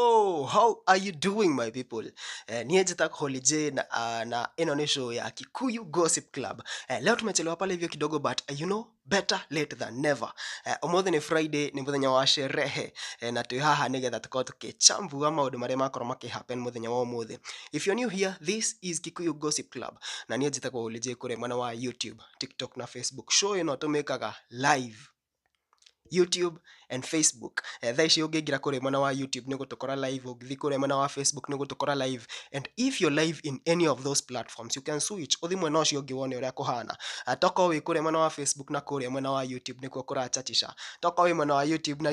Yo, how are you doing my people? Niye Jitak Holiday na ino ni show ya Kikuyu Gossip Club. Leo tumechelewa pale hivyo kidogo but better late than never. Umuthi ni Friday, ni muthenya wa sherehe na twi haha nigetha tukorwo tukichambua maundu maria makorwo makihappen muthenya wa umuthi. If you're new here, this is Kikuyu Gossip Club na niye Jitak Holiday kure mwena wa YouTube, TikTok na Facebook. Show ino tumikaga live YouTube and Facebook. Thaa ici ungiingira kuri mwena wa YouTube ni gutukora live, ungithi kuri mwena wa Facebook ni gutukora live, and if you're live in any of those platforms you can switch uthi mwena ucio ungi wone uria kuhana. Toko wi kuri mwena wa Facebook na kuri mwena wa YouTube nikuo kurachatisha, toko wi mwena wa YouTube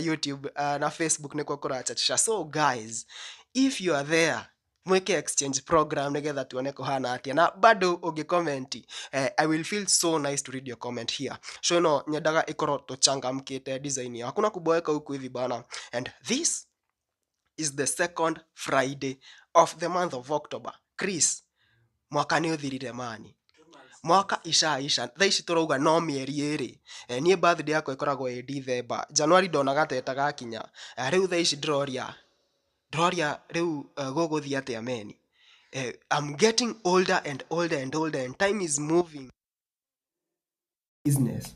na Facebook nikuo kurachatisha. So guys, if you are there, mweke exchange program nigetha tuone kuhana atia, na bado ungicomment, I will feel so nice to read your comment here. So no nyendaga ikorwo tuchangamkite design ya hakuna kuboeka huku hivi bana. And this is the second Friday of the month of October. Chris, mwaka ni uthirire mani, mwaka isha thaa ici turauga no mieri iri. Nie birthday yako ikoragwo i December, January ndonaga teta gakinya. Riu thaa ici droria riu guguthi atia meni. I'm getting older and and time is moving business.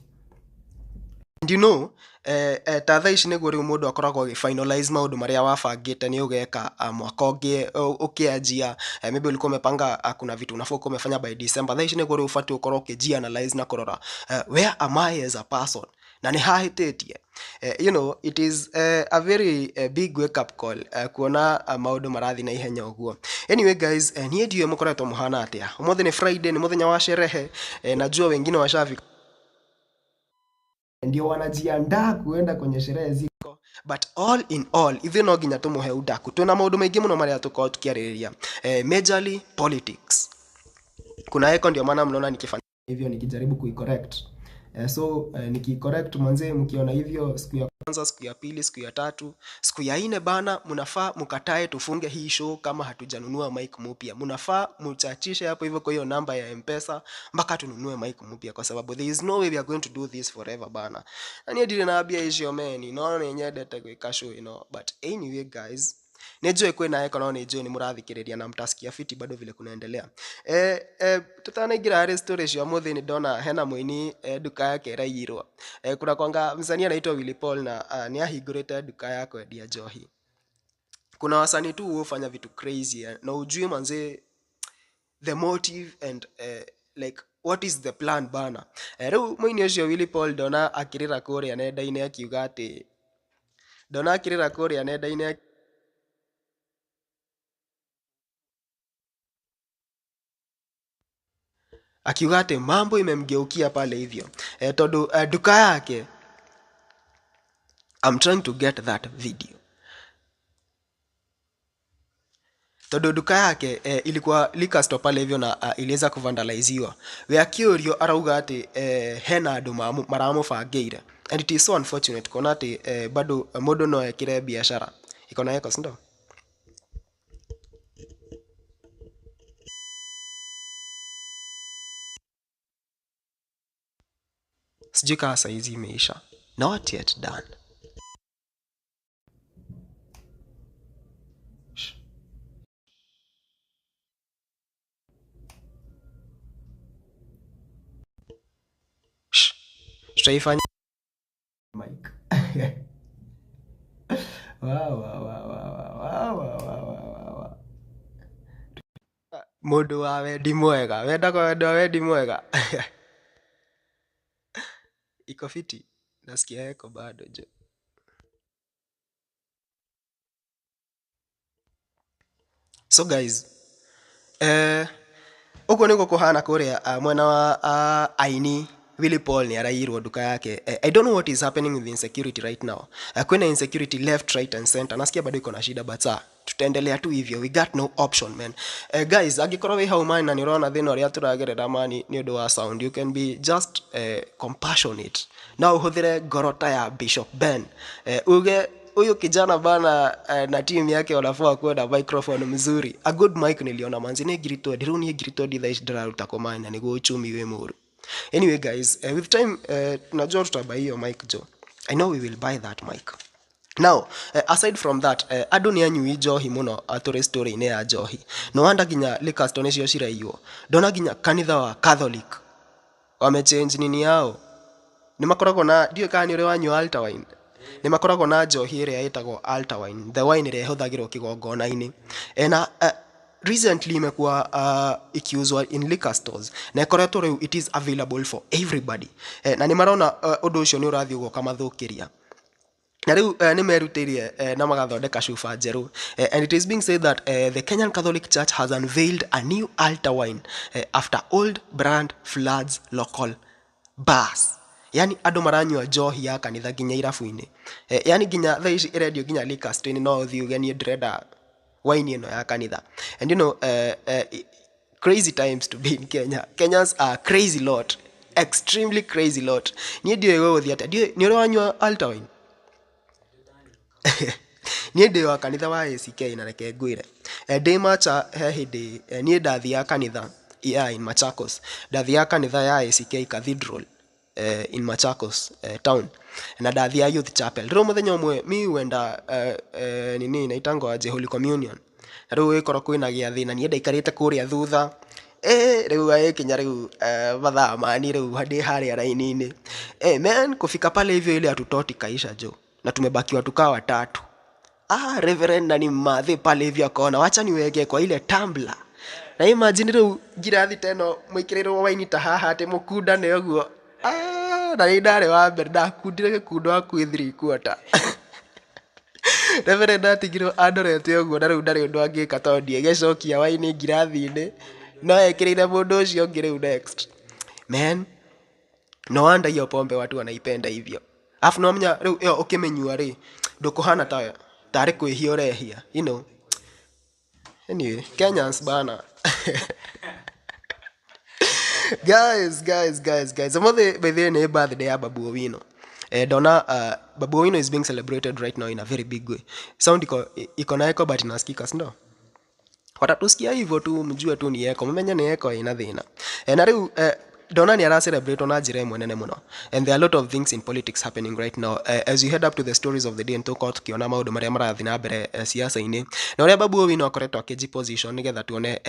And you know, ta thaa ici niguo riu mundu akoragwo finalize maundu maria wabangite ni ugeka mwaka ungi ukianjia. Maybe ulikuwa umepanga kuna vitu unafaa uko umefanya by December. Thaa ici niguo riu ufati ukorwo ukianalyze na kurora where am I as a person, na ni hahititie. It is a very big wake up call kuona maundu marathi na ihenya uguo. Anyway guys, nie ndiye mukoretwo muhana atia. Umuthi ni Friday, ni muthenya wa sherehe. Najua wengine washafika ndio wanajiandaa kuenda kwenye sherehe ziko, but all in all hivi no ginya tumuhe udaku. Tuna maundu maingi muno maria tukao tukiarĩrĩria majorly politics. Kuna eko ndio maana mnaona nikifanya hivyo nikijaribu kuicorrect. Nikicorrect manze, mkiona hivyo siku ya kwanza, siku ya pili, siku ya tatu, siku ya nne bana, mnafaa mkatae tufunge hii show kama hatujanunua mic mpya. Mnafaa mchachishe hapo hivyo kwa hiyo namba ya M-Pesa mpaka tununue mic mpya, kwa sababu there is no way we are going to do this forever bana. Na niye ndire naambia hiyo meni, no nyendete gwika show but anyway guys, nejue kwena eko no nejue ni murathikiriria na mtasikia fiti bado vile kunaendelea. Tutanaingira hari story cia muthi ni ndona hena muini duka yake iraiyirwo. Kuna kwanga msanii anaitwa Willy Paul na ni ahingurite duka ya kwendia njohi. Kuna wasanii tu hufanya vitu crazy na ujui manze the motive and like what is the plan bana. Riu muini ucio Willy Paul ndona akirira kuria nenda-ini akiuga ati akiuga ati mambo imemgeukia pale hivyo. Tondu duka yake, I'm trying to get that video. Tondu duka yake ilikuwa liquor store pale hivyo na iliweza kuvandaliziwa. We akiurio arauga ati hena andu maramubangire. And it is so unfortunate kona ati bado mundu no ekire biashara ikona yako sindo. Sijui kama saizi imeisha. Not yet done. Tutaifanya mic. Wow. Mundu wa wendi mwega, wenda kwa wendo wa wendi mwega. Iko fiti, nasikia eko bado je. So guys, uko niko kuhana kuria mwena wa aini Willy Paul ni arairwo duka yake. I don't know what is happening with insecurity right now. Kuna insecurity left, right and center. Nasikia bado iko na shida but tutaendelea tu hivyo. We got no option man. Guys, agikorwo we how man na nirona thina ria turagerera mani ni undu wa sound, you can be just compassionate. Now uhuthire gorota ya Bishop Ben. Uge huyu kijana bana na team yake wanafaa kuwa na microphone mzuri. A good mic niliona manzi ni girito diruni girito device dararuta kwa maana ni go uchumi we muru. Anyway guys, with time tunajua tutabuy hiyo mic jo. I know we will buy that mic. Now, aside from that, andũ nĩ anyui njohi mũno atũrĩ story-inĩ ya njohi. No wanda nginya liquor store nĩcio ciraiywo. Ndona nginya kanitha wa Catholic wamechange nini yao. Nĩ makoragwo na ndiũĩ kana nĩ ũrĩ wanyua altar wine. Nĩ makoragwo na njohi ĩrĩa ĩtagwo altar wine, the wine ĩrĩa ĩhũthagĩrwo kĩgongona-inĩ. Na recently imekuwa ikiuzwa in liquor stores na ĩkoretwo rĩu it is available for everybody. Na nĩ marona ũndũ ũcio nĩ ũrathiĩ ũkamathũkĩria. Na rĩu nĩ merutĩire na magathondeka cuba njerũ. And it is being said that the Kenyan Catholic Church has unveiled a new altar wine after old brand floods local bars. Yani andũ maranyua njohi ya kanitha nginya irabu-inĩ. Yani nginya thaa ici ĩrendio nginya liquor store no ũthiĩ uge niĩ ndĩrenda wine ĩno ya kanitha. And you know, crazy times to be in Kenya. Kenyans are crazy lot, extremely crazy lot. Niĩ ndiũĩ gũgũthiĩ atĩa. Nĩ ũrĩ wanyua altar wine? Niĩ ndĩ wa kanitha wa ACK na reke ngwĩre. Ndĩ macha he hĩndĩ niĩ ndathiaga kanitha in Machakos. Ndathiaga kanitha ya ACK Cathedral in Machakos town. Na ndathiaga youth chapel. Rĩu mũthenya ũmwe mi wenda nini naitangwo aje Holy Communion. Na rĩu gĩkorwo kwĩna gĩathĩ na niĩ ndaikarĩte kũrĩa thutha. Rĩu agĩkinya rĩu mathaa mani rĩu ndĩ harĩa raini-inĩ. Man, kufika pale hivyo ile hatutoti kaisha jo. Na tumebakiwa tukawa watatu. Reverend na ni madhe pale hivi akaona wacha niweke kwa ile tumbler. Na imagine rĩu ngirathi teno mwĩkĩrĩrwo wine ta haha ate mũkundane ũguo. Na nĩ ndarĩ wa mbere ndakundire gĩkundo hakuhĩ 3/4. Reverend atigirwo andorete ũguo na rĩu ndarĩ ũndũ angĩka tondũ ndiegĩcokia wine ngirathi-inĩ. No ekĩrĩire mũndũ ũcio ũngĩ rĩu next. Man, no wonder hiyo pombe watu wanaipenda hivyo. Alafu no menya rĩu ĩyo ũkĩmenyua rĩ ndũkũhana tarĩ kwĩhia ũrehia, you know. Anyway, Kenyans bana. guys. By the way, nĩ birthday ya Babu Owino. Dona Babu Owino is being celebrated right now in a very big way. Sound iko na echo but inasikika ndo. Watatusikia hivyo tu mjue tu ni echo, mmenye ni echo ina thina. Na rĩu Dona ni ara celebrate na njira ĩmwe nene mũno. And there are a lot of things in politics happening right now. As you head up to the stories of the day and talk out kiona maũndũ marĩa marathi na mbere siasa-inĩ. Na ũrĩa Babu Owino akoretwo akĩjiposition nigetha tuone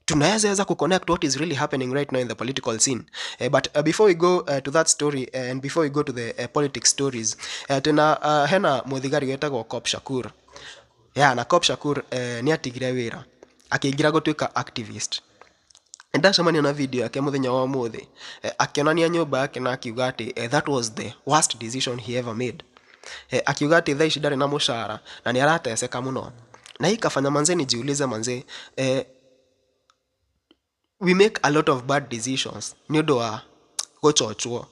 tunaweza kuconnect what is really happening right now in the political scene. But before we go to that story and before we go to the politics stories, tuna hena mũthigari wetagwo Cop Shakur. Na Cop Shakur nĩ atigire wĩra akĩingira gũtuĩka activist. Ndacemania na video yake mũthenya wa ũmũthĩ akĩonania nyũmba yake na akiuga atĩ that was the worst decision he ever made. Akiuga atĩ thaa ici ndarĩ na mũcara na nĩ arateseka mũno. Na hii kafanya manze nijiulize manze, we make a lot of bad decisions nĩ ũndũ wa gũchochwo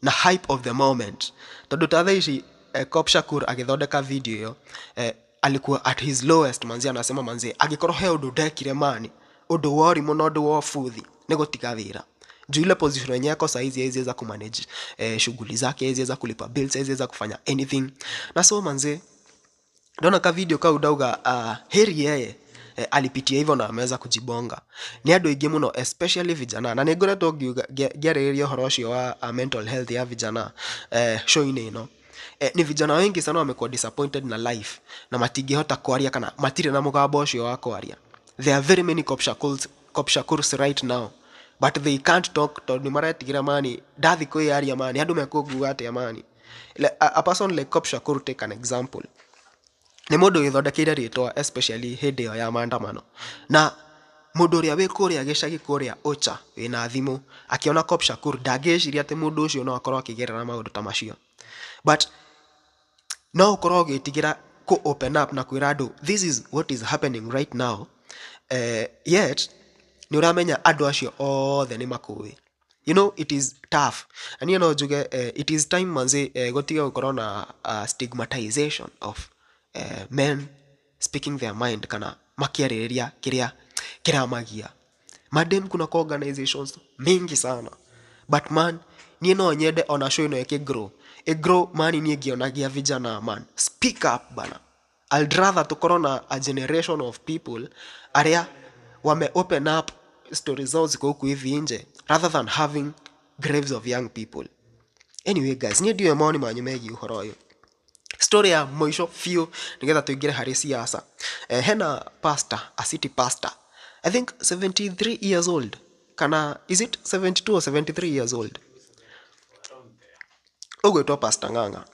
na hype of the moment. Tondũ ta thaa ici Cop Shakur agĩthondeka video ĩyo alikuwa at his lowest manze, anasema manze agĩkorwo he ũndũ ndekire mani ũndũ wori mũno ũndũ wa buthi nĩ gũtiga wĩra. Juu ile position yenye yako saizi haiweza kumanage shughuli zake, haiweza kulipa bills, haiweza kufanya anything. Na so manze ndona ka video kau dauga heri yeye alipitia hivyo na ameweza kujibonga. Ni andũ aingĩ mũno especially vijana, na nĩngoretwo ngĩarĩrĩria ũhoro ũcio wa mental health ya vijana show-inĩ ĩno. Ni vijana wengi sana wamekuwa disappointed na life na matingĩhota kwaria kana matirĩ na mũgambo ũcio wa kwaria. There are very many Cop Shakurs right now, but they can't talk to ni maratigĩra mani ndathi kwĩyaria mani andũ mekũnguga atĩa mani. A person like Cop Shakur, take an example. Nĩ mũndũ gĩthondekeire rĩtwa especially hĩndĩ ĩyo ya maandamano. Na mũndũ ũrĩa wĩ kũrĩa gĩcagi kũrĩa Ocha wĩna thimũ akiona Cop Shakur ndangĩciria atĩ mũndũ ũcio no akorwo akĩgerera maũndũ ta macio. But no ũkorwo ũgĩtigĩra ku open up na kwĩra andũ this is what is happening right now. Yet ni uramenya andũ acio othe ni makũĩ. You know, it is tough. And you know njuge it is time manze gũtiga gũkorwo na stigmatization of men speaking their mind kana makiarĩrĩria kĩrĩa kĩramagia. Madem kuna organizations mingi sana, but man niĩ no nyende ona show ĩno ĩgrow man, niĩ ngĩonagia vijana man speak up bana. I'd rather tukorwo na a generation of people aria wame open up stories zao ziko huku hivi nje rather than having graves of young people. Anyway guys, niĩ ndiyo maoni manyu megiĩ ũhoro ũyũ. Story ya mwisho few nigetha tuingire hari siasa. Hena pastor, a city pastor, I think 73 years old, kana is it 72 or 73 years old, ugwitwo Pastor Ng'ang'a.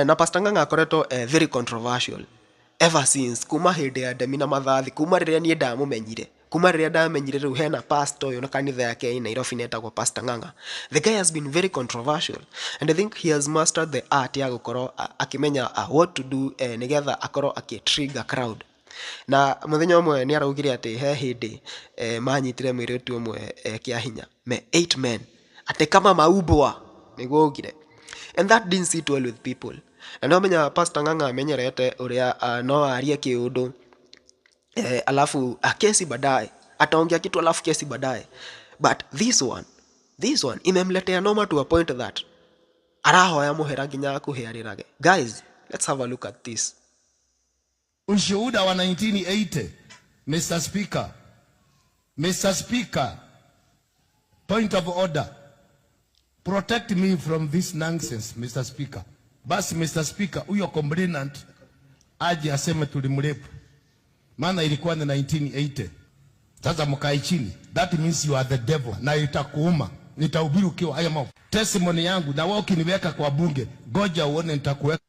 Na Pastor Ng'ang'a akoretwo very controversial ever since kuma hindi ya Ndemi na Mathathi, kuma riria nie ndamumenyire, kuma riria ndamenyire riu hena pastor uyu na kanitha yake in Nairobi netagwo Pastor Ng'ang'a. The guy has been very controversial and I think he has mastered the art ya gukorwo akimenya what to do nigetha akorwo trigger crowd. Na muthenya umwe ni araugire ati he hindi manyitire mwiritu umwe kia hinya me 8 men ati kama maumbwa niguo augire, and that didn't sit well with people. Na no menya Pastor Ng'ang'a amenyerete uria no arie kiundu alafu kesi baadaye ataongea kitu alafu kesi baadaye, but this one imemletea noma to a point that arahoya muhera nginya kuhiarirage. Guys, let's have a look at this. Ushuhuda wa 1980, Mr. Speaker, point of order. Protect me from this nonsense, Mr. Speaker. Basi Mr. Speaker, huyo complainant aje aseme tulimrepu. Maana ilikuwa ni 1980. Sasa mkae chini. That means you are the devil. Na itakuuma. Nitahubiri ukiwa haya mambo. Testimony yangu na wewe ukiniweka kwa bunge, goja uone nitakuweka.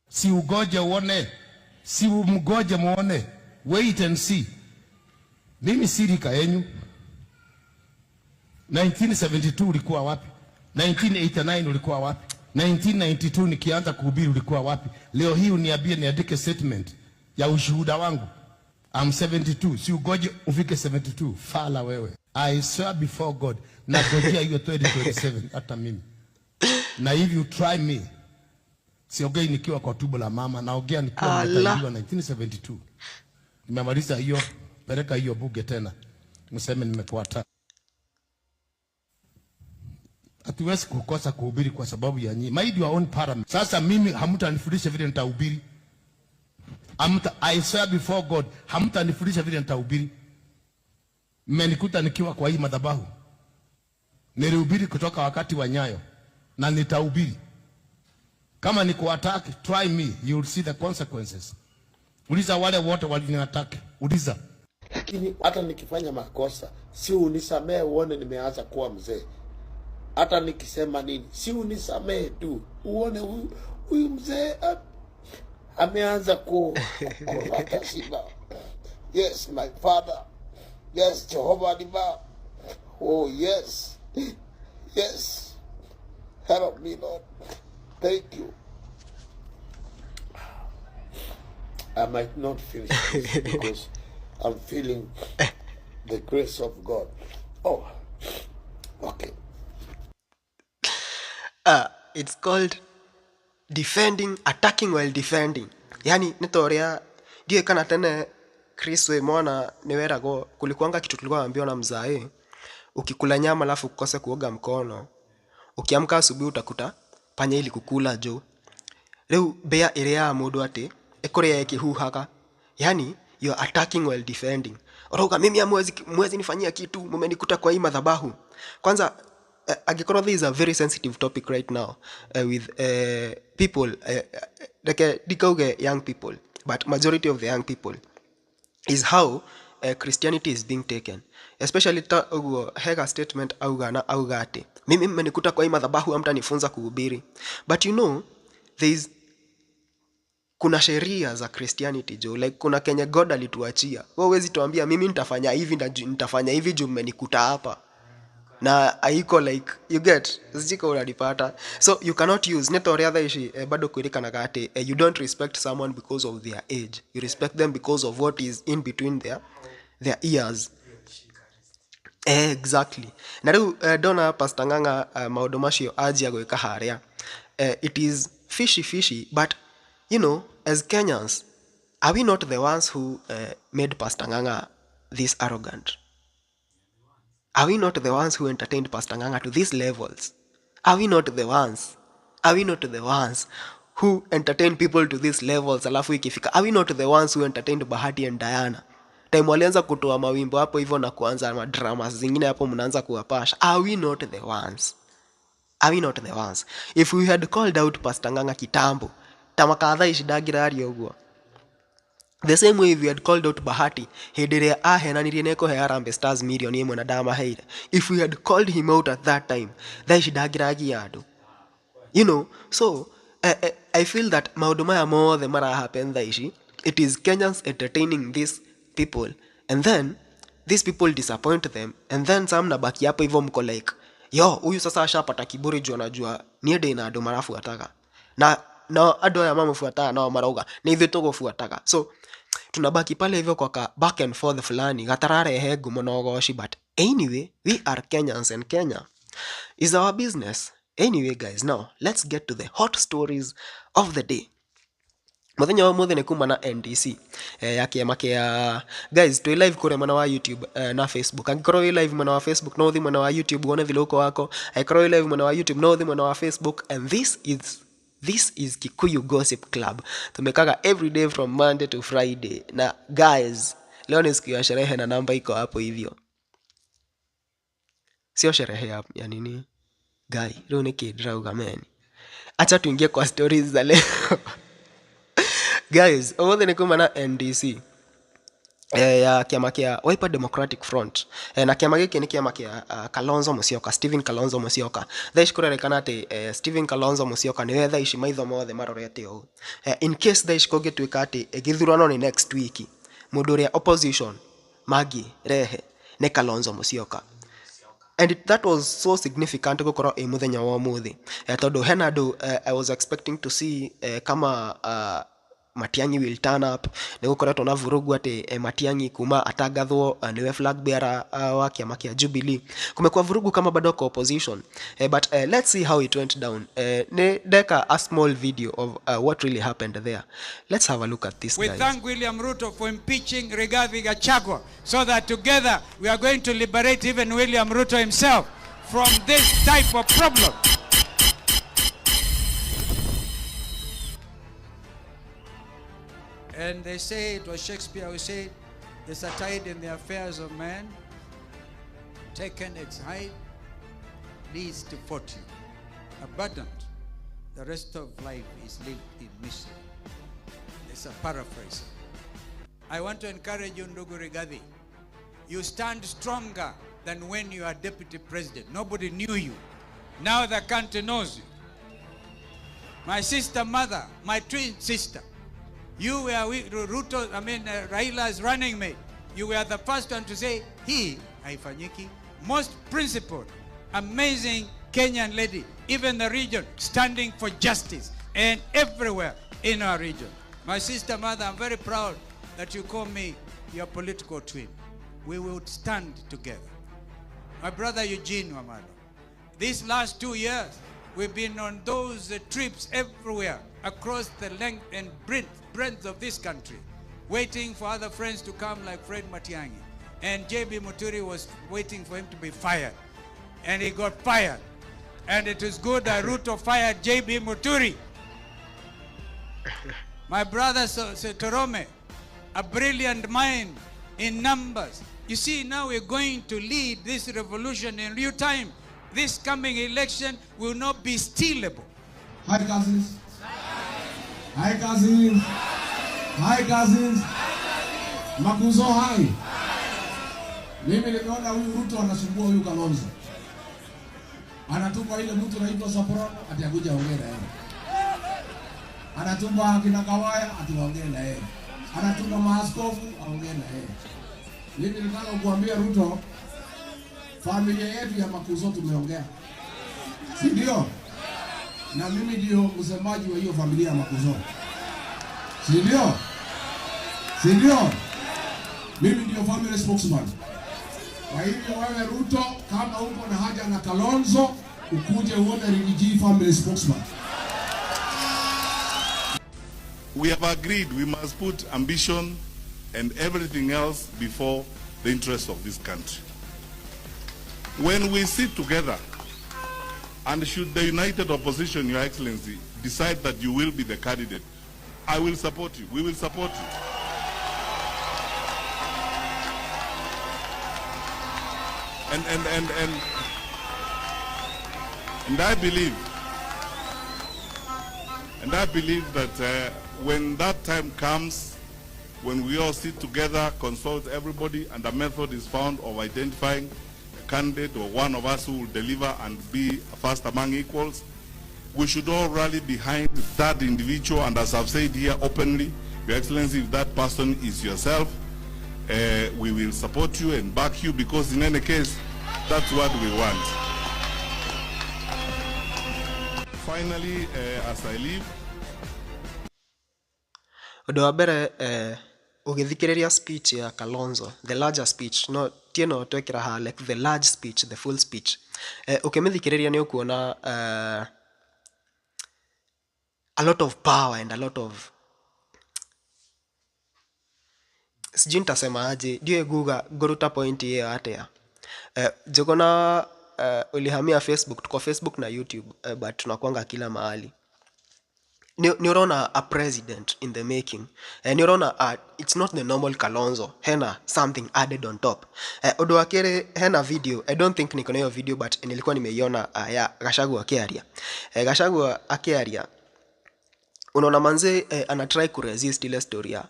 Si ugoje uone. Si umgoje muone. Wait and see. Mimi sirika yenyu. 1972 ulikuwa wapi? 1989 ulikuwa wapi? 1992 nikianza kuhubiri ulikuwa wapi? Leo hii uniambie niandike statement ya ushuhuda wangu. I'm 72. Si ugoje ufike 72. Fala wewe. I swear before God. Na gojea hiyo 2027 hata mimi. Na if you try me. Siongei nikiwa kwa tumbo la mama, naongea nikiwa nimetahiriwa 1972. Nimemaliza hiyo, peleka hiyo bunge tena. Mseme nimekuata. Hatuwezi kukosa kuhubiri kwa sababu ya nyinyi. Mind your own parliament. Sasa mimi hamtanifundisha vile nitahubiri. I swear before God, hamtanifundisha vile nitahubiri. Mmenikuta nikiwa kwa hii madhabahu. Nilihubiri kutoka wakati wa Nyayo na nitahubiri. Kama niko attack, try me, you will see the consequences. Uliza wale wote waliniattack. Uliza. Lakini hata nikifanya makosa, si unisamee uone nimeanza kuwa mzee. Hata nikisema nini, si unisamee tu uone huyu mzee ameanza kulata shiba. Yes, my father. Yes, Jehovah Diba. Oh, yes. Yes. Help me, Lord. Thank you. I might not finish this because I'm feeling the grace of God. Oh, okay. It's called attacking while defending. Yani nitoria ndiye kana tene Chris we mwana niwerago kulikuanga kitu tulikuwa ambiwa na mzae, ukikula nyama alafu ukose kuoga mkono, ukiamka asubuhi utakuta panya ili kukula jo. Leo bea area mundu ati ekorea ikihuhaga, yani you are attacking while defending. Oroga mimi mwezi nifanyia kitu, mumenikuta kwa hii madhabahu. Kwanza agikoro, this is a very sensitive topic right now with people like dikauge young people, but majority of the young people is how Christianity is being taken, especially hega statement auga ati mimi mmenikuta kwa hii madhabahu hamtanifunza kuhubiri. But you know kuna sheria za Christianity jo, like kuna Kenya God alituachia. Wewe huwezi tuambia mimi nitafanya hivi juu mmenikuta hapa. Na haiko like you get ziko unadipata, so you cannot use netoria thaishi bado kuirikana gati you don't respect someone because of their age, you respect them because of what is in between their ears. Exactly. Na riu dona Pastor Ng'ang'a maundu macio ajia gwika haria, it is fishy, but you know, as Kenyans, are we not the ones who made Pastor Ng'ang'a this arrogant? Are we not the ones who entertained Pastor Ng'ang'a to these levels? Are we not the ones who entertain people to these levels? Alafu ikifika, are we not the ones who entertained Bahati and Diana? Time walianza kutoa mawimbo hapo hivyo na kuanza madramas zingine hapo mnaanza kuwapasha. Are we not the ones? If we had called out Pastor Ng'ang'a kitambo, tamakatha ici ndangĩraria ũguo. The same way if we had called out Bahati hĩndĩ ĩrĩa ahenanirie nĩ kũhe Harambee Stars mirioni 1 na ndamaheire, if we had called him out at that time, thaa ici ndangĩragia andũ. You know, so I feel that maũndũ maya mothe marahappen thaa ici, it is Kenyans entertaining these people, and then these people disappoint them, and then some nabaki hapo hivyo mko like, yo, huyu sasa ashapata kiburi juu anajua niĩ ndĩna andũ marafuataga. Na andũ aya mamũfuataga nao marauga nĩ ithuĩ tũgũfuataga. So tunabaki pale hivyo kwa ka back and forth fulani gatararehe ngumo na ũgoci, but anyway, we are Kenyans and Kenya is our business. Anyway guys, now let's get to the hot stories of the day. Muthenya wa mũthĩ nĩ kuma na NDC ya kĩama kĩa, guys, twĩ live kũrĩa mwena wa YouTube na Facebook. Angĩkorwo wĩ live mwena wa Facebook, no ũthi mwena wa YouTube wone vile uko wako. Angĩkorwo wĩ live mwena wa YouTube, no ũthi mwena wa Facebook. And this is Kikuyu Gossip Club. Tumekaga every day from Monday to Friday. Na guys, leo ni siku ya sherehe na namba iko hapo hivyo. Sio sherehe ya nini? Guy, leo ni kidrauga man. Acha tuingie kwa stories za leo. Guys, umuthi ni kuma na NDC ya kiama kia Wiper Democratic Front, na kiama giki ni kiama kia Kalonzo Musyoka, Stephen Kalonzo Musyoka. Thaish kurerekana ati Stephen Kalonzo Musyoka niwe thaishi maitho mothe marorete ũũ. In case thaish kũngĩtuĩka ati gĩthurano ni next week, mũndũ ũrĩa opposition Magi rehe ni Kalonzo Musyoka. And that was so significant gukorwo muthenya wa umuthi, tondu hena andu I was expecting to see kama Matiang'i will turn up. Nigukoretwo na vurugu ati Matiang'i kuma atagathwo niwe flag bearer wa kiama kia Jubilee. Kumekuwa vurugu kama bado kwa opposition, but let's see how it went down. Ni deka a small video of what really happened there. Let's have a look at this, guys. We thank William Ruto for impeaching Rigathi Gachagua, so that together we are going to liberate even William Ruto himself from this type of problem. And they say, it was Shakespeare who said, there's a tide in the affairs of man, taken its height, leads to fortune. Abundant, the rest of life is lived in misery. It's a paraphrase. I want to encourage you, Ndugu Rigathi. You stand stronger than when you are deputy president. Nobody knew you. Now the country knows you. My sister mother, my twin sister, you were Ruto, Raila's running mate. You were the first one to say, he, haifanyiki, most principled, amazing Kenyan lady, even the region, standing for justice and everywhere in our region. My sister mother, I'm very proud that you call me your political twin. We will stand together. My brother Eugene Wamalwa, these last 2 years, we've been on those trips everywhere across the length and breadth of this country, waiting for other friends to come like Fred Matiang'i. And JB Muturi was waiting for him to be fired. And he got fired. And it is good that Ruto fired JB Muturi. My brother Torome, a brilliant mind in numbers. You see, now we're going to lead this revolution in real time. This coming election will not be stealable. Hi cousins. Hi cousins. Hi cousins. Makuzo hai. Mimi nimeona huyu Ruto anasumbua huyu Kalonzo. Anatupa ile mtu anaitwa Saporano ati akuja ongea na yeye. Anatupa akina Kawaya ati waongee na yeye. Anatupa maaskofu aongee na yeye. Mimi nataka kukuambia Ruto, familia yetu ya Makuzo tumeongea. Si ndio? Na mimi ndio msemaji wa hiyo familia ya Makuzo. Si ndio? Si ndio? Mimi ndio family spokesman. Kwa hivyo wewe Ruto, kama uko na haja na Kalonzo, ukuje uone Rigiji family spokesman. We have agreed we must put ambition and everything else before the interests of this country. When we sit together, and should the united opposition, Your Excellency, decide that you will be the candidate, I will support you. We will support you. And And I believe that when that time comes, when we all sit together, consult everybody, and a method is found of identifying a candidate or one of us who will deliver and be first among equals, we should all rally behind that individual. And as I've said here openly, Your Excellency, if that person is yourself, we will support you and back you, because in any case, that's what we want. Finally, as I leave, Ũndũ wa mbere ũgĩthikĩrĩria speech ya Kalonzo, the larger speech, no tieno twekĩra ha like the large speech, the full speech, ukĩmĩthikĩrĩria nĩ ũkuona a lot of power and a lot of, sijui nitasema aje, ndiye guga ngũruta point hiyo atia. Jogona ulihamia Facebook, tuko Facebook na YouTube, but tunakuanga kila mahali. Ni unaona a president in the making. Ni unaona it's not the normal Kalonzo, hena something added on top. Odo wakere hena video, I don't think niko na hiyo video, but nilikuwa nimeiona ya Gachagua akiaria. Gachagua akiaria, unaona manze anatry kuresist ile story ya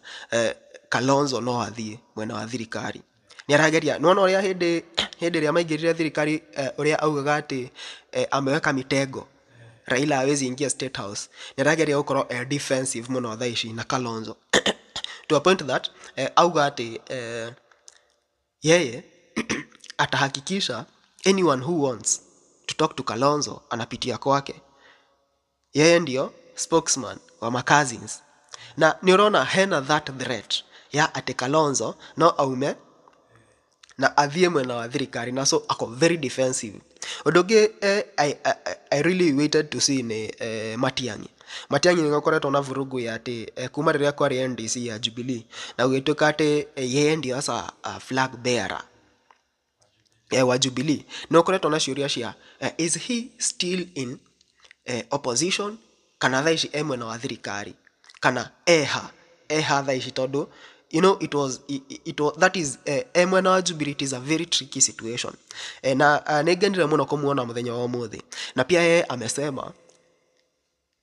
Kalonzo no athie mwena wa thirikari. Ni arageria no uria hindi ria maigirire thirikari uria augaga ati ameweka mitego Raila hawezi ingia State House. Ni arageria gukorwo defensive muno thaici na Kalonzo to a point that auga ati yeye atahakikisha anyone who wants to talk to Kalonzo anapitia kwake. Yeye ndio spokesman wa makazins. Na ni unaona hena that threat ya ate Kalonzo no aume na athie mwena wa thirikari, na so ako very defensive. Odoge I really waited to see ni Matiang'i ni gokoretwo na vurugu ya ati kuma riria kwa NDC ya Jubilee na ugituka ati yeye ndio asa flag bearer wa Jubilee. No gokoretwo na ciuria cia is he still in opposition kana thaici mwena wa thirikari kana eha thaici, tondu you know it was that is mwena wa Jubilee, it is a very tricky situation. Na negendire muno kumuona muthenya wa umuthi, na pia yeye amesema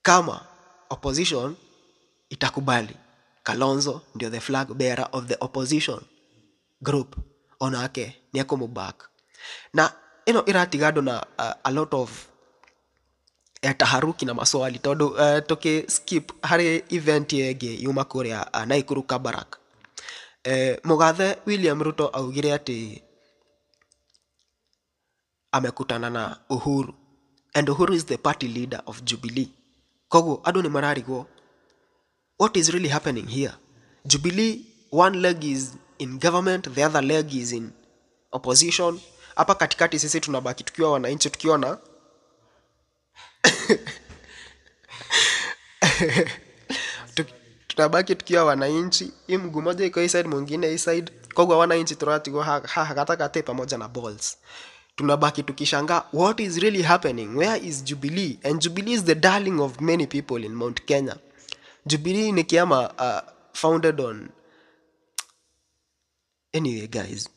kama opposition itakubali Kalonzo ndio the flag bearer of the opposition group, onake ni akumubak. Na iratiga andu na a lot of taharuki na maswali, tondu tuki skip hari event yenge yuma kuria Naikuru Kabarak. Mugathe William Ruto augire ati amekutana na Uhuru, and Uhuru is the party leader of Jubilee. Kogo adu ni mararigwo, what is really happening here? Jubilee, one leg is in government, the other leg is in opposition. Hapa katikati sisi tunabaki tukiwa wananchi, tukiona tunabaki tukiwa wananchi, hii mguu moja iko hii side, mwingine hii side. Kogo wananchi turatigo katakate pamoja na balls. Tunabaki tukishanga what is really happening, where is Jubilee? And Jubilee is the darling of many people in Mount Kenya. Jubilee ni kiama founded on, anyway guys,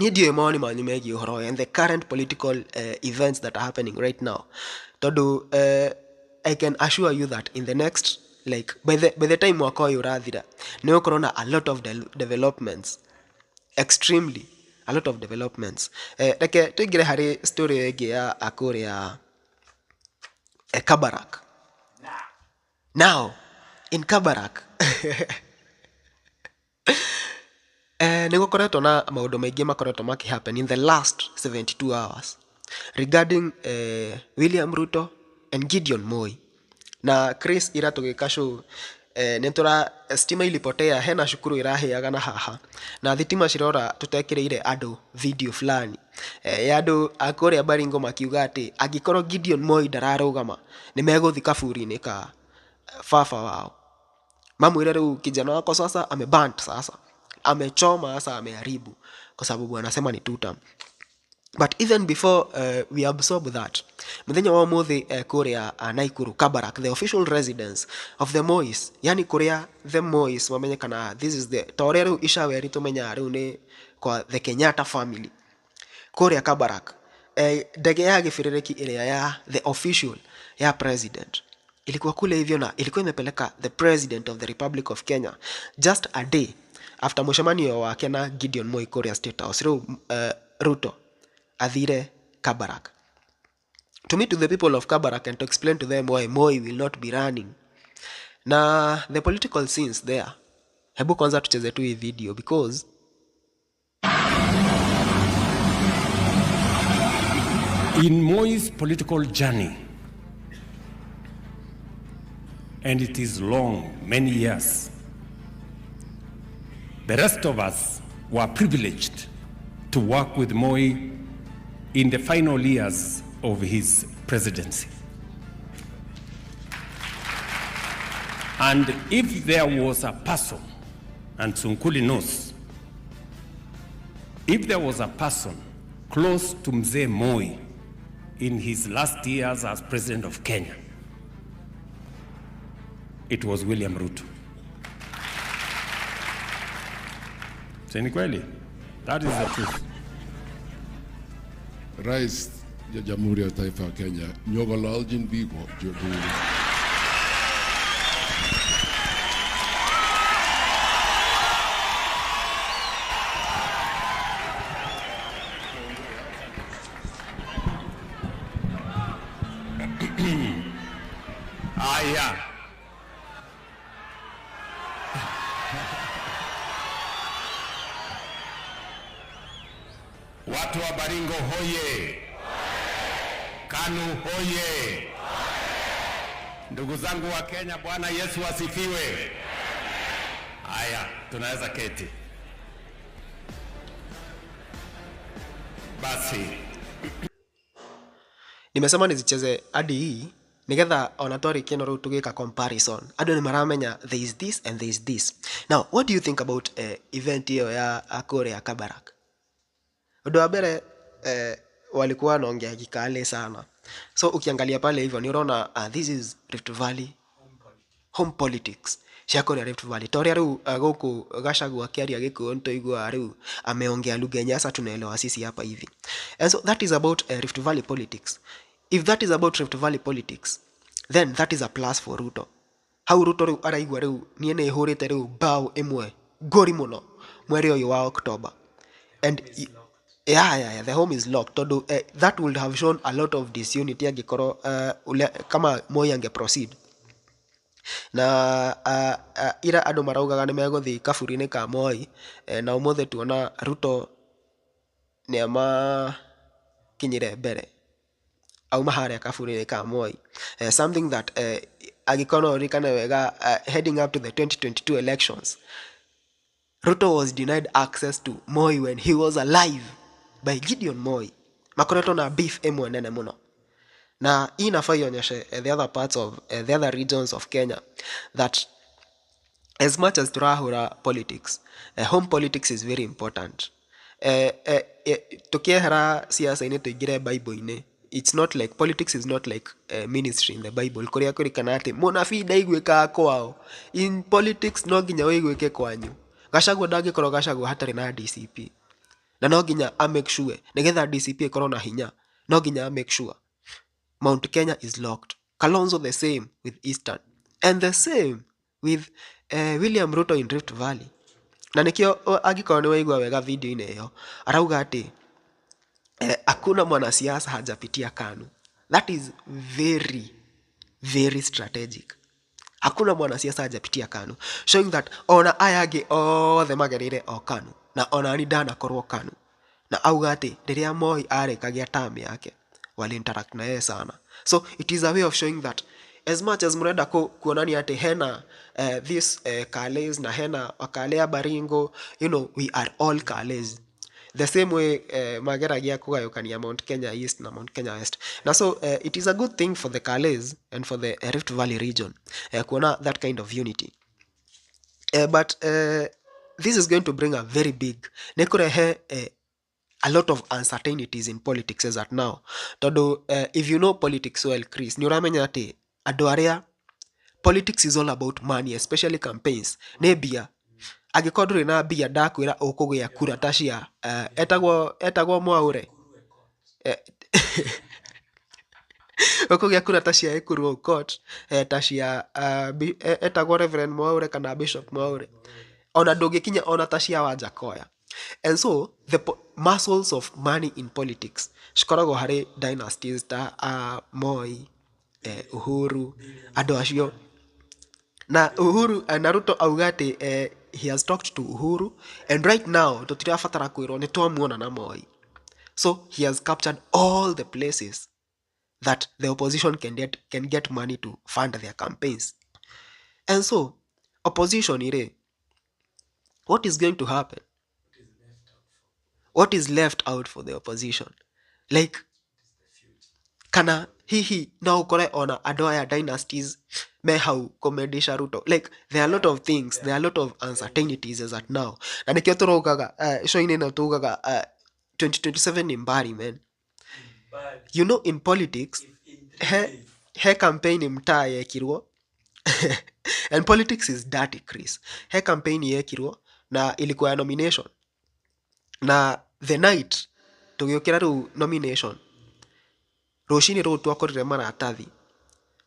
ni ndio maoni manyumegi uhoro and the current political events that are happening right now. Todo I can assure you that in the next, like by the time wako yurathira ni ukorona a lot of developments, extremely a lot of developments. Like tuigire hari story yege ya akore ya Kabarak. Now in Kabarak nigukoretwo na maundu maingi makoretwo maki happen in the last 72 hours regarding William Ruto and Gideon Moi. Na Chris iratugika show netura stima ilipotea, hena shukuru iraheaga na haha na thitima cirora tutekireire adu video fulani ya adu akore Baringo makiuga ati agikorwo Gideon Moi dararugama ni meguthika buri-ini ka fafa wao. Mamwire riu kijana wako sasa amebant, sasa amechoma, sasa ameharibu kwa sababu anasema ni tutam. But even before we absorb that, muthenya wa muthi kuria Naikuru Kabarak, the official residence of the Mois, yani kuria the Mois wamenyekana, this is the toreru ishaweri tumenya riu ni kwa the Kenyatta family. Kuria Kabarak ndege ya gifiririki iria ya the official ya president ilikuwa kule hivyo, na ilikuwa imepeleka the president of the Republic of Kenya just a day after mũcemanio wake na Gideon Moi Kuria State House. Rĩu Ruto athire Kabarak to meet to the people of Kabarak and to explain to them why Moi will not be running. Na the political scenes there, hebu kwanza tucheze tu hii video because in Moi's political journey, and it is long, many years, the rest of us were privileged to work with Moi in the final years of his presidency. And if there was a person, and Sunkuli knows, if there was a person close to Mzee Moi in his last years as president of Kenya, it was William Ruto. Ni kweli? That is the truth. Rais ya Jamhuri ya Taifa ya Kenya, nyogololjin bigo jodhuri. Aya. Watu wa Baringo hoye! Kanu hoye! Ndugu zangu wa Kenya, Bwana Yesu asifiwe. Aya, tunaweza keti. Basi. nimesema nizicheze hadi hii nigetha ona twari kino ru tugika comparison. Ado ni maramenya there is this and there is this. Now, what do you think about event hiyo ya Akore ya Kabarak? Odo abere walikuwa wanaongea kikale sana. So ukiangalia pale hivyo ni unaona this is Rift Valley home politics. Shakore Rift Valley. Tori aru goku Gachagua akiaria gikuo ntoigua aru ameongea lugha nyasa tunaelewa sisi hapa hivi. And so that is about Rift Valley politics. If that is about Rift Valley politics, then that is a plus for Ruto. How Ruto ru araigua ru niene ihurite ru bao imwe gori muno mweri uyu wa October. And yeah, the home is locked. Todo that would have shown a lot of disunity angikoro kama Moi ange proceed. Na ira andu maraugaga ni meguthi kaburi-ini ka Moi na umuthe tuona Ruto ni ama kinyire mbere au maharia kaburi-ini ka Moi, something that agikono rikana wega heading up to the 2022 elections. Ruto was denied access to Moi when he was alive by Gideon Moi. Makoreto na beef emwe nene muno. Na inafaa ionyeshe the other parts of the other regions of Kenya that as much as turahura politics, home politics is very important. Tukiehera siasa-ini tuigire Bible-ini, it's not like politics is not like ministry in the Bible. Kuria kurikana ati munabii ndaigwika kwao. In politics no nginya wigwike kwanyu. Gachagua ndangĩkorwo Gachagua hatarĩ na DCP. Na no nginya make sure nigetha DCP ikorwo na hinya. No nginya make sure Mount Kenya is locked. Kalonzo the same with Eastern. And the same with William Ruto in Rift Valley. Na nikio agikorwo ni waigua wega video-ini iyo arauga ati hakuna mwanasiasa hajapitia KANU. That is very very strategic. Hakuna mwanasiasa hajapitia KANU, showing that ona ayage othe magerire o KANU na ona ni ndanakorwo KANU. Na auga ati riria Moi arekagia term yake wali interact na yeye sana. So it is a way of showing that as much as murenda kuonania ati hena this Kales na hena wakalea Baringo, you know, we are all Kales. The same way mageragia kugayukania Mount Kenya East na Mount Kenya West. Na so it is a good thing for the Kales and for the Rift Valley region kuona that kind of unity. But this is going to bring a very big nekurehe a lot of uncertainties in politics as at now. Todo if you know politics well, Chris, ni uramenya ati andu aria politics is all about money, especially campaigns. Ne bia agikorwo nduri na bia ndakwira ukugia kura tashia etagwo Mwaure Gũkũgĩa kura ta cia Ekuru Court, ta cia etagwo Reverend Mwaure kana Bishop Mwaure, ona ndũngĩkinya ona ta cia Wanjakoya. And so the muscles of money in politics cikoragwo harĩ dynasties ta Moi, Uhuru, andũ acio. Na Uhuru na Ruto auga atĩ he has talked to Uhuru, and right now tũtirabatara kwĩrwo nĩ twamuona na Moi. So he has captured all the places that the opposition can get money to fund their campaigns. And so opposition what is going to happen? What is left out for the opposition? Like, kana hihi no ukore ona andũ aya dynasties me hau kumendisha Ruto. Like, there are a lot of things, there are a lot of uncertainties as at now. Na nikio turogaga show-inĩ ĩno tugaga 2027 ni mbari, man. You know, in politics he campaign mtaa yekirwo and politics is dirty, Chris. He campaign yekirwo na ilikuwa ya nomination, na the night tugiukira ru nomination roshini ro twakorire maratathi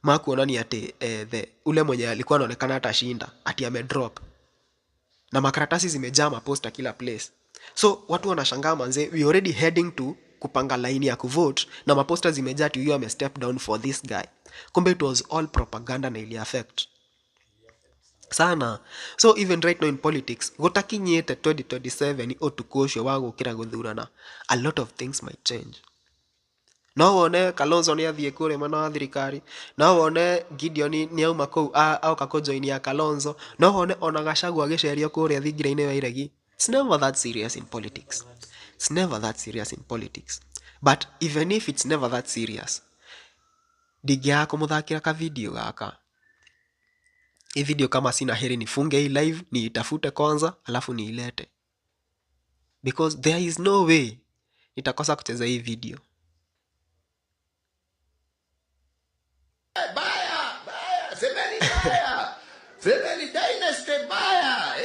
makuonania ati the ule mwenye alikuwa anaonekana atashinda ati ame drop, na makaratasi zimejaa maposta kila place. So watu wanashangaa manze, we already heading to kupanga line ya kuvote na maposta zimejaa ati huyo ame step down for this guy. Kumbe it was all propaganda na ili affect sana. So even right now in politics, gutakinyete 2027 otukosho wa gukira guthurana, a lot of things might change. No wone Kalonzo ni athie kure mana wa thirikari, no wone Gideon ni auma kou au kakojoini ya Kalonzo, no wone ona Gachagua agicerio kure thingira-ini wa Iregi. It's never that serious in politics. It's never that serious in politics. But even if it's never that serious, ndingia kumuthakira ka video gaka. Hii video kama sina heri nifunge hii live, ni itafute kwanza, alafu niilete. Because there is no way nitakosa kucheza hii video. Baya, semeni baya. Semeni dynasty baya.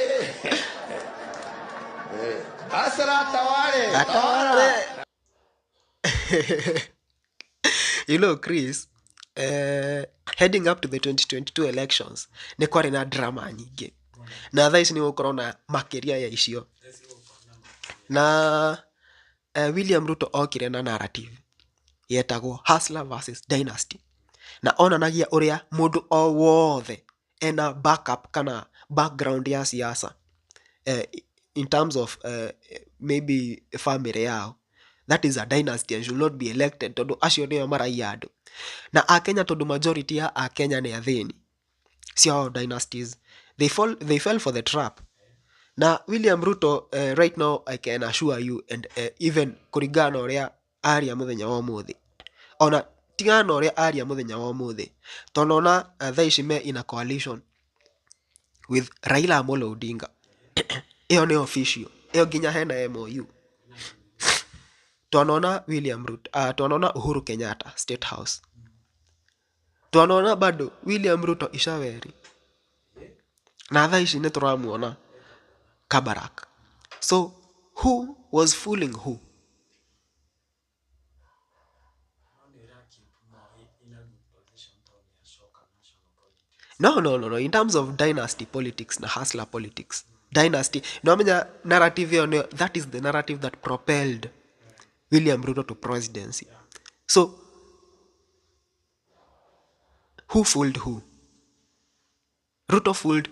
Asala tawale. You know, Chris, heading up to the 2022 elections, ni kwari na drama nyingi. Na thaa ici ni gukorwo na makiria ya icio. Na William Ruto okire na narrative yetagwo Hustler versus Dynasty. Na onanagia uria mundu o wothe ena backup kana background ya siasa, in terms of maybe family yao, that is a dynasty and should not be elected tondu acio nio maraia andu. Na Akenya tondu majority ya Akenya ni athini, sio dynasties, they fell for the trap. Na William Ruto right now I can assure you, and even kurigana uria aria muthenya wa muthi, ona tigana uria aria muthenya wa muthi, tonona thaa ici me in a coalition with Raila Amolo Odinga. Iyo ni official, iyo ginya hena MOU. Tunaona William Ruto, tunaona Uhuru Kenyatta State House, tunaona bado William Ruto Ishaweri, na thaa ici ni turamuona Kabarak. So who was fooling who? No. In terms of dynasty politics na hustler politics, dynasty, no menya narrative, that is the narrative that propelled William Ruto to presidency. So who fooled who? Ruto fooled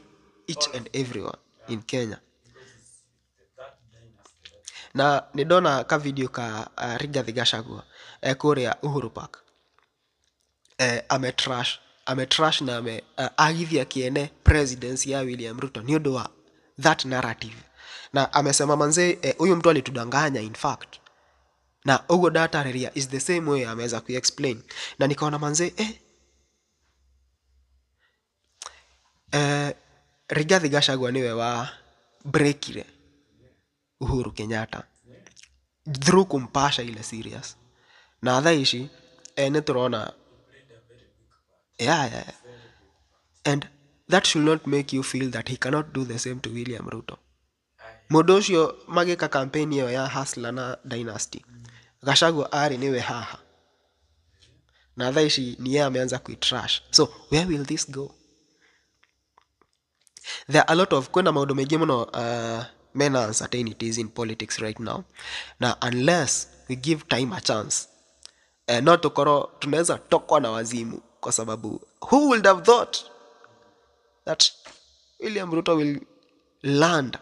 each and everyone in Kenya. Na nidona ka video ka Rigathi Gachagua kuria Uhuru Park. Ametrash na agithia kiene presidency ya William Ruto ni undu wa that narrative. Na amesema manze, huyu mtu alitudanganya in fact. Na ugo data area is the same way ameweza kuexplain. Na nikaona manze Rigathi Gachagua niwe wa breakire Uhuru Kenyatta through kumpasha ile serious. Na thaa ici neturona yeah. And that should not make you feel that he cannot do the same to William Ruto. Mundu ucio magika campaign yo ya hustler na dynasty, Gachagua ari niwe haha na thaa ici ni yeye ameanza kuitrash. So where will this go? There are a lot of kwenda maundu mengi muno men uncertainties in politics right now, na unless we give time a chance, not tukoro tunaweza tokwa na wazimu, kwa sababu who would have thought that William Ruto will land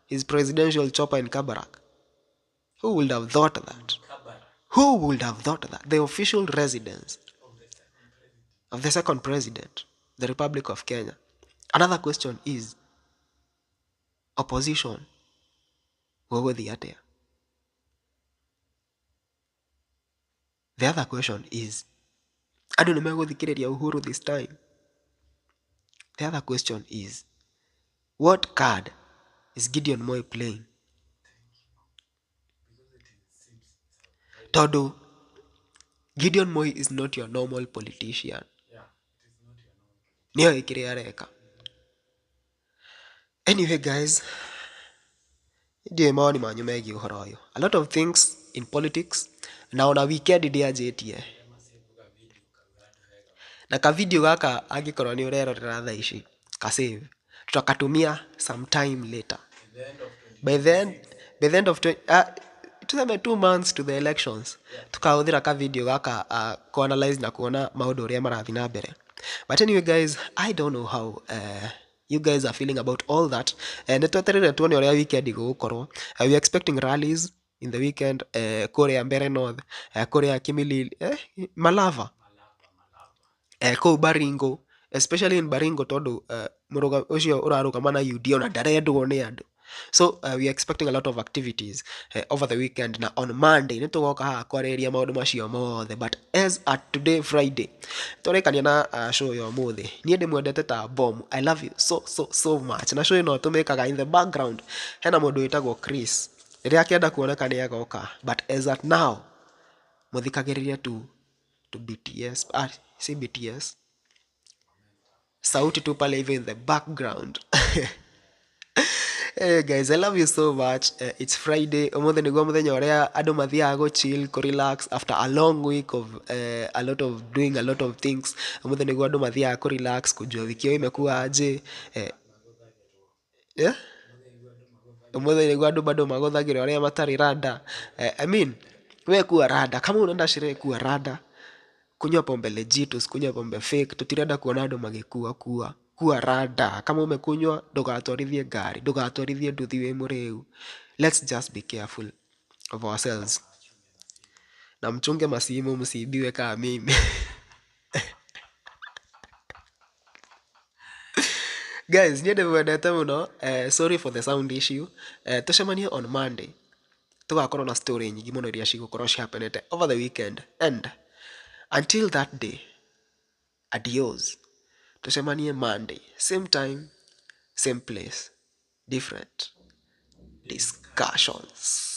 his presidential chopper in Kabarak? Who would have thought that? Who would have thought that? The official residence of the second president, the Republic of Kenya. Another question is, opposition, where were they at there? The other question is, I don't know Uhuru this time. The other question is, what card is Gideon Moi playing? Todo, Gideon Moi is not your normal politician. Niyo ikiriareka. Anyway guys, ndiye maoni manyu megi uhoro uyu. A lot of things in politics. Naona weekend ndianjitie. Na ka video gaka angikorwo ni urerorera thaa ici, ka save. Tutakatumia some time later. By the end of tuseme 2 months to the elections, tukahũthĩra ka video gaka ku-analyze na kuona maũndũ ũrĩa marathi na mbere. But anyway guys, I don't know how you guys are feeling about all that. Nitweterere tuone ũrĩa weekend ĩgũkorwo. We are expecting rallies in the weekend, kũrĩa Mbeere North, kũrĩa Kimilili, Malava, kũu Baringo, especially in Baringo tondũ mũrũga ũcio ũrarũgama na UD ona ndarendwo nĩ andũ. So we are expecting a lot of activities over the weekend. Na on Monday nitugoka haha kwareria maundu macio mothe, but as at today Friday turekania na show ya muthi. Nie ndimwendete ta bomb. I love you so much. Na show ino tumekaga in the background hena mundu witagwo Chris riria akienda kuoneka ni agoka, but as at now muthikagiriria to BTS, see BTS sauti tu pale hivi in the background. Hey guys, I love you so much. It's Friday. Omothe niguo muthenya uria andu mathiaga go chill, go relax after a long week of doing a lot of things. Omothe niguo andu mathiaga go relax, kujua wiki yao imekuwa aje. Omothe niguo andu bado magothagira uria matari rada. I mean, we kuwa rada. Kama unaenda sherehe kuwa rada, kunywa pombe legit, usikunywa pombe fake. Tutirenda kuona andu magikuwa kuwa rada. Kama umekunywa ndugatwarithie ngari, ndugatwarithie nduthi wi muriu. Let's just be careful of ourselves. Na mchunge masimu msiibiwe kama mimi. Guys, niende mwendete muno. Sorry for the sound issue. Tucemanie on Monday. Tugakorwo na story nyingi muno iria cigukorwo cihapenete over the weekend. And until that day, adios. Tusemanie Monday, same time, same place, different discussions.